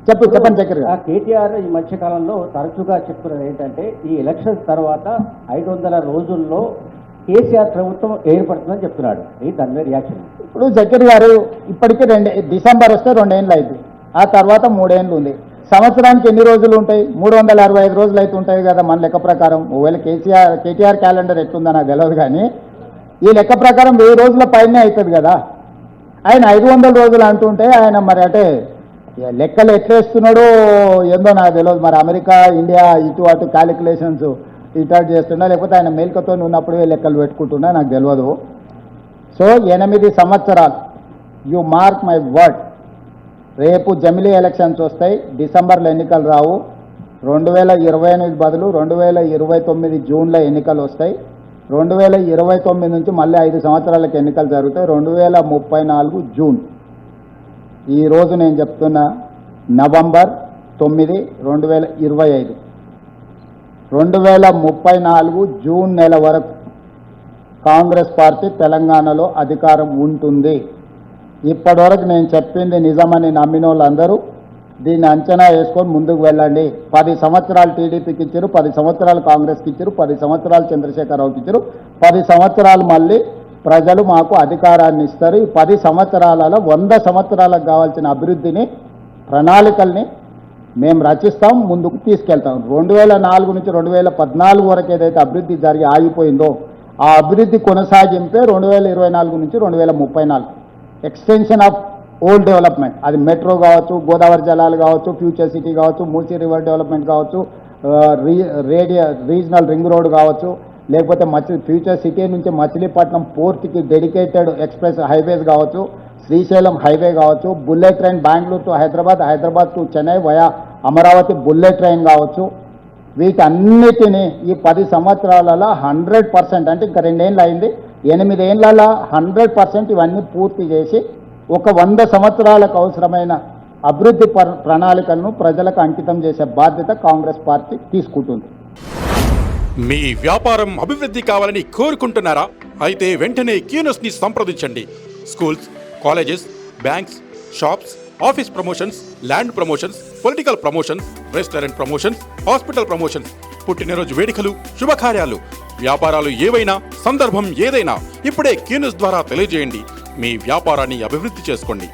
చెప్పండి చక్కెర గారు. కేటీఆర్ ఈ మధ్యకాలంలో తరచుగా చెప్తున్నది ఏంటంటే ఈ ఎలక్షన్స్ తర్వాత 500 రోజుల్లో కేసీఆర్ ప్రభుత్వం ఏర్పడుతుందని చెప్తున్నాడు. దాని మీద రియాక్షన్? ఇప్పుడు చక్కెర గారు ఇప్పటికీ డిసెంబర్ వస్తే 2 ఏళ్ళు అయింది, ఆ తర్వాత 3 ఏళ్ళు ఉంది. సంవత్సరానికి ఎన్ని రోజులు ఉంటాయి? 365 రోజులు అయితే ఉంటాయి కదా మన లెక్క ప్రకారం. ఒకవేళ కేటీఆర్ క్యాలెండర్ ఎట్లుందో నాకు తెలియదు, కానీ ఈ లెక్క ప్రకారం 1000 రోజుల పైనే అవుతుంది కదా. ఆయన 500 రోజులు అంటుంటే ఆయన మరి అంటే లెక్కలు ఎట్లేస్తున్నాడో ఏందో నాకు తెలియదు. మరి అమెరికా ఇండియా ఇటు అటు క్యాలిక్యులేషన్స్ ఇటు చేస్తున్నా, లేకపోతే ఆయన మేల్కతో ఉన్నప్పుడే లెక్కలు పెట్టుకుంటున్నా నాకు తెలియదు. సో 8 సంవత్సరాలు, యు మార్క్ మై వర్డ్, రేపు జమిలీ ఎలక్షన్స్ వస్తాయి, డిసెంబర్లో ఎన్నికలు రావు. 2028 బదులు 2029 జూన్లో ఎన్నికలు వస్తాయి. 2029 నుంచి మళ్ళీ 5 సంవత్సరాలకు ఎన్నికలు జరుగుతాయి. 2034 జూన్. ఈరోజు నేను చెప్తున్నా నవంబర్ 9, 2025, 2034 జూన్ నెల వరకు కాంగ్రెస్ పార్టీ తెలంగాణలో అధికారం ఉంటుంది. ఇప్పటివరకు నేను చెప్పింది నిజమని నమ్మిన వాళ్ళందరూ దీన్ని అంచనా వేసుకొని ముందుకు వెళ్ళండి. 10 సంవత్సరాలు టీడీపీకి ఇచ్చారు, 10 సంవత్సరాలు కాంగ్రెస్కి ఇచ్చారు, 10 సంవత్సరాలు చంద్రశేఖరరావుకి ఇచ్చారు, 10 సంవత్సరాలు మళ్ళీ ప్రజలు మాకు అధికారాన్ని ఇస్తారు. ఈ 10 సంవత్సరాలలో 100 సంవత్సరాలకు కావాల్సిన అభివృద్ధిని, ప్రణాళికల్ని మేము రచిస్తాం, ముందుకు తీసుకెళ్తాం. 2004 నుంచి 2014 వరకు ఏదైతే అభివృద్ధి జరిగి ఆగిపోయిందో ఆ అభివృద్ధి కొనసాగింపే 2024 నుంచి 2034 ఎక్స్టెన్షన్ ఆఫ్ ఓల్డ్ డెవలప్మెంట్. అది మెట్రో కావచ్చు, గోదావరి జలాలు కావచ్చు, ఫ్యూచర్ సిటీ కావచ్చు, మూసీ రివర్ డెవలప్మెంట్ కావచ్చు, రీజనల్ రింగ్ రోడ్ కావచ్చు, లేకపోతే ఫ్యూచర్ సిటీ నుంచి మచిలీపట్నం పోర్ట్కి డెడికేటెడ్ ఎక్స్ప్రెస్ హైవేస్ కావచ్చు, శ్రీశైలం హైవే కావచ్చు, bullet train Bengaluru to Hyderabad, Hyderabad to Chennai via Amaravati bullet train కావచ్చు. వీటన్నిటినీ ఈ 10 సంవత్సరాలలో 100%, అంటే ఇంకా 2 ఏళ్ళు అయింది, 8 ఏళ్ళలో 100% ఇవన్నీ పూర్తి చేసి ఒక 100 సంవత్సరాలకు అవసరమైన అభివృద్ధి ప్రణాళికలను ప్రజలకు అంకితం చేసే బాధ్యత కాంగ్రెస్ పార్టీ తీసుకుంటుంది. మీ వ్యాపారం అభివృద్ధి కావాలని కోరుకుంటున్నారా? అయితే వెంటనే క్యూనస్ని సంప్రదించండి. Schools, colleges, banks, shops, office promotions, land promotions, political promotions, restaurant promotions, hospital promotions, పుట్టినరోజు వేడుకలు, శుభకార్యాలు, వ్యాపారాలు ఏవైనా, సందర్భం ఏదైనా ఇప్పుడే క్యూనస్ ద్వారా తెలియజేయండి. మీ వ్యాపారాన్ని అభివృద్ధి చేసుకోండి.